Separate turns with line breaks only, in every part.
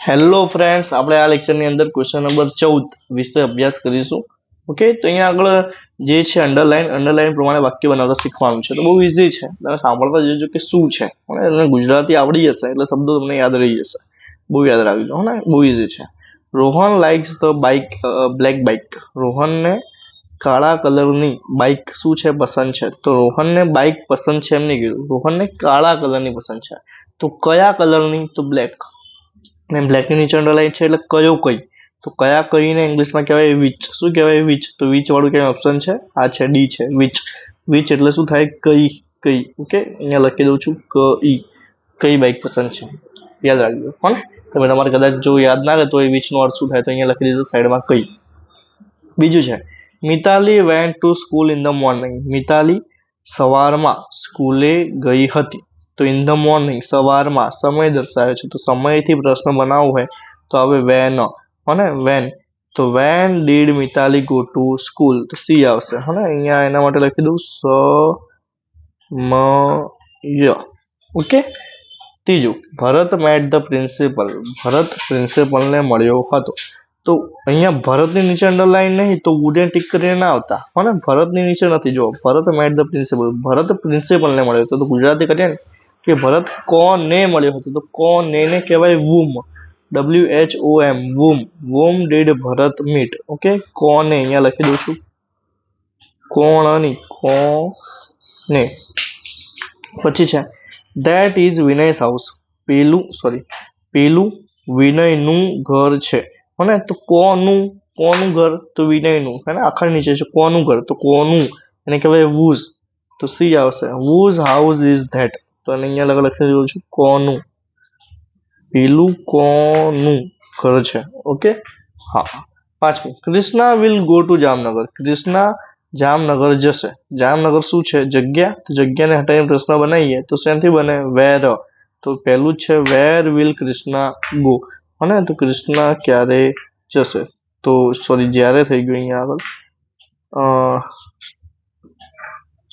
Hello friends, આપણે આ લેક્ચરની અંદર ક્વેશ્ચન નંબર 14 વિશે અભ્યાસ કરીશું. ઓકે, તો અહીંયા આગળ જે છે અંડરલાઈન પ્રમાણે વાક્ય બનાવતા શીખવાનું છે. તો બહુ ઇઝી છે, તમે સાંભળતા જજો કે શું છે. અને ગુજરાતી આવડી જશે એટલે શબ્દો તમને યાદ રહી જશે. બહુ યાદ રાખજો ને, બહુ ઇઝી છે. Rohan likes the bike, black bike. રોહનને કાળા કલરની બાઇક શું છે, પસંદ છે. તો રોહનને બાઇક પસંદ છે એમ નહીં કીધું, રોહનને કાળા કલરની પસંદ છે. તો કયા કલરની? તો બ્લેક. અને બ્લેકની નીચે અંડરલાઈન છે એટલે કયો કઈ. તો કયા કઈને ઇંગ્લિશમાં કહેવાય? વિચ. શું કહેવાય? વિચ. તો વિચ વાળું કઈ ઓપ્શન છે? આ છે ડી છે, વિચ. વિચ એટલે શું થાય? કઈ. કઈ. ઓકે, અહીંયા લખી દઉં છું કઈ બાઇક પસંદ છે, યાદ રાખજો. કોને તમે તમારે કદાચ જો યાદ ના રહે તો એ વિચનો અર્થ શું થાય તો અહીંયા લખી દીધું સાઈડમાં કઈ. બીજું છે Mitali went to school in the morning. Mitali સવારમાં સ્કૂલે ગઈ હતી. તો ઇન ધ મોર્નિંગ સવારમાં સમય દર્શાવે છે, તો સમયથી પ્રશ્ન બનાવવો હોય તો હવે વેન. હોને વેન. તો when did Mitali go to school. તો સી આવશે. હોને અહીંયા એના માટે લખી દઉં સમય. ઓકે. ત્રીજું, ભરત મેટ ધ પ્રિન્સિપલ. ભરત પ્રિન્સિપલને મળ્યો હતો. તો અહીંયા ભરતની નીચે અંડરલાઈન નહીં તો વુડન ટીક કરીને ના આવતા. હોને ભરતની નીચે નથી. જો ભરત મેટ ધ પ્રિન્સિપલ, ભરત પ્રિન્સિપલને મળ્યો હતો. તો ગુજરાતી કરીએ ને કે ભરત કોને મળ્યો હતો. તો કોને ને કહેવાય whom. WHOM, whom. Whom did Bharat meet. Okay, કોને અહીંયા લખી દઉં છું, કોણની, કોને. પછી છે ધેટ ઇઝ વિનયસ હાઉસ. પેલું વિનયનું ઘર છે. હોને તો કોનું ઘર? તો વિનયનું. હે ને આખા નીચે છે કોનું ઘર, તો કોનું એને કહેવાય વુઝ. તો સી આવશે. Whose house is that. તો અહીંયા લખી દઉં છું કોનું. પેલું કોનું ઘર છે. ઓકે, હા. પાંચમું, Krishna will go to Jamnagar. Krishna Jamnagar જશે. જામનગર શું છે? જગ્યા. તો જગ્યાને હટાવીને પ્રશ્ન બનાવીએ તો શેનાથી બને? વેર. તો પહેલું જ છે વેર વિલ કૃષ્ણા ગો. અને તો કૃષ્ણા ક્યારે જશે? તો સોરી, જ્યારે થઈ ગયું. અહીંયા આગળ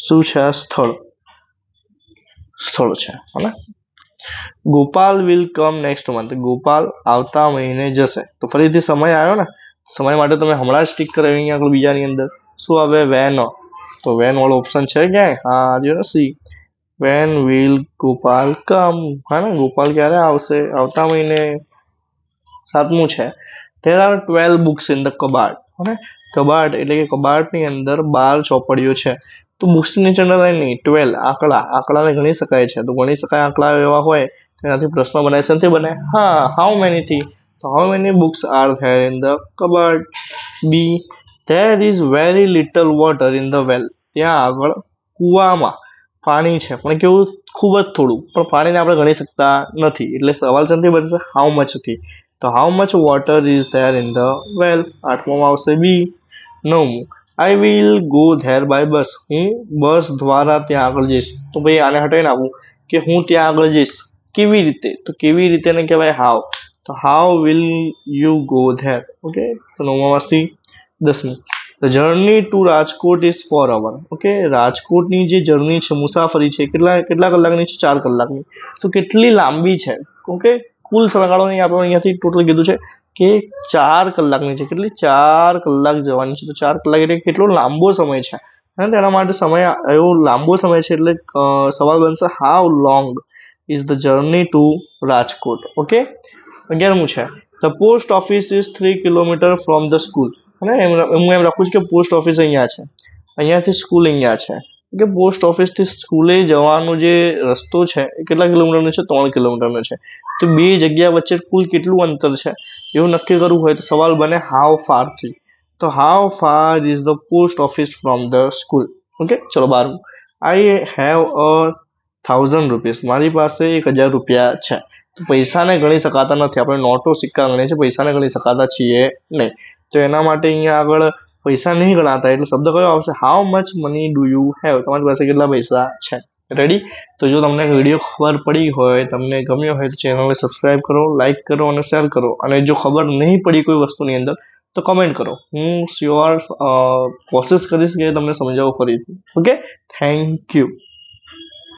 શું છે? આ સ્થળ છે. અને Gopal will come next month. Gopal આવતા મહિને જશે. તો ફરીથી સમય આવ્યો ને, સમય માટે તમે હમણાં જ ટીક કરાવી અહીંયા આગળ બીજાની અંદર. શું આવે? વેન. તો વેન વાળો ઓપ્શન છે ક્યાંય? હા, જો સી. વેન વિલ ગોપાલ કમ. હા ને, ગોપાલ ક્યારે આવશે? આવતા મહિને. સાતમું છે there are 12 books in the cupboard. અને કબાટ એટલે કે કબાટની અંદર 12 ચોપડીઓ છે. તો બુક્સની નીચે અંડરલાઈન નહીં, 12 આંકડાને ગણી શકાય છે. તો ગણી શકાય આંકડા એવા હોય તેનાથી પ્રશ્ન બનાય. શેનાથી બને? હા, હાઉ મેની થી. તો how many books are there in the કબાટ. બી, there is very little water in the well. ત્યાં આગળ કૂવામાં પાણી છે પણ કેવું? ખૂબ જ થોડું. પણ પાણીને આપણે ગણી શકતા નથી એટલે સવાલ શેનાથી બનશે? હાઉ મચ થી. તો how much water is there in the well. આઠમામાં આવશે બી. નવમું, I will go there by bus. હું બસ દ્વારા ત્યાં આગળ જઈશ. તો ભાઈ આને હટાવીને આવું કે હું ત્યાં આગળ જઈશ. કેવી રીતે? તો કેવી રીતે ને કહેવાય હાવ. તો how will you go there. Okay, તો નવમામાં સી. 10મી, the journey to Rajkot is 4 hours. Okay, રાજકોટની જે જર્ની છે, મુસાફરી છે, કેટલા કલાકની છે? 4 કલાકની. તો કેટલી લાંબી છે? ઓકે, કુલ સમયગાળો આપણે અહીંયાથી ટોટલ કીધું છે કે 4 કલાકની છે. કેટલી? 4 કલાક જવાની છે. તો 4 કલાક એટલે કેટલો લાંબો સમય છે. અને તેના માટે સમય એવો લાંબો સમય છે એટલે સવાલ બનશે how long is the journey to Rajkot. Okay. 11મું છે the post office is 3 kilometre from the school. અને હું એમ રાખું છું કે પોસ્ટ ઓફિસ અહીંયા છે, અહીંયાથી સ્કૂલ અહીંયા છે. કે પોસ્ટ ઓફિસથી સ્કૂલે જવાનો જે રસ્તો છે એ કેટલા કિલોમીટરનો છે? 3 કિલોમીટરનો છે. તો બે જગ્યા વચ્ચે કુલ કેટલું અંતર છે એવું નક્કી કરવું હોય તો સવાલ બને હાઉ ફાર થી. તો how far is the post office from the school. Okay, ચલો 12મું, આઈ હેવ 1000 રૂપીસ. મારી પાસે 1000 રૂપિયા છે. તો પૈસાને ગણી શકાતા નથી. આપણે નોટો સિક્કા ગણીએ છીએ, પૈસાને ગણી શકાતા છીએ નહીં. તો એના માટે અહીંયા આગળ પૈસા નહીં ગણાતા એટલે શબ્દ કયો આવશે? How much money do you have. તમારી પાસે કેટલા પૈસા છે? રેડી? તો જો તમને વિડીયો ખબર પડી હોય, તમને ગમ્યો હોય તો ચેનલને સબસ્ક્રાઈબ કરો, લાઇક કરો અને શેર કરો. અને જો ખબર નહીં પડી કોઈ વસ્તુની અંદર તો કમેન્ટ કરો. હું શ્યોર કોશિશ કરીશ કે તમને સમજાવું ફરીથી. Okay, thank you.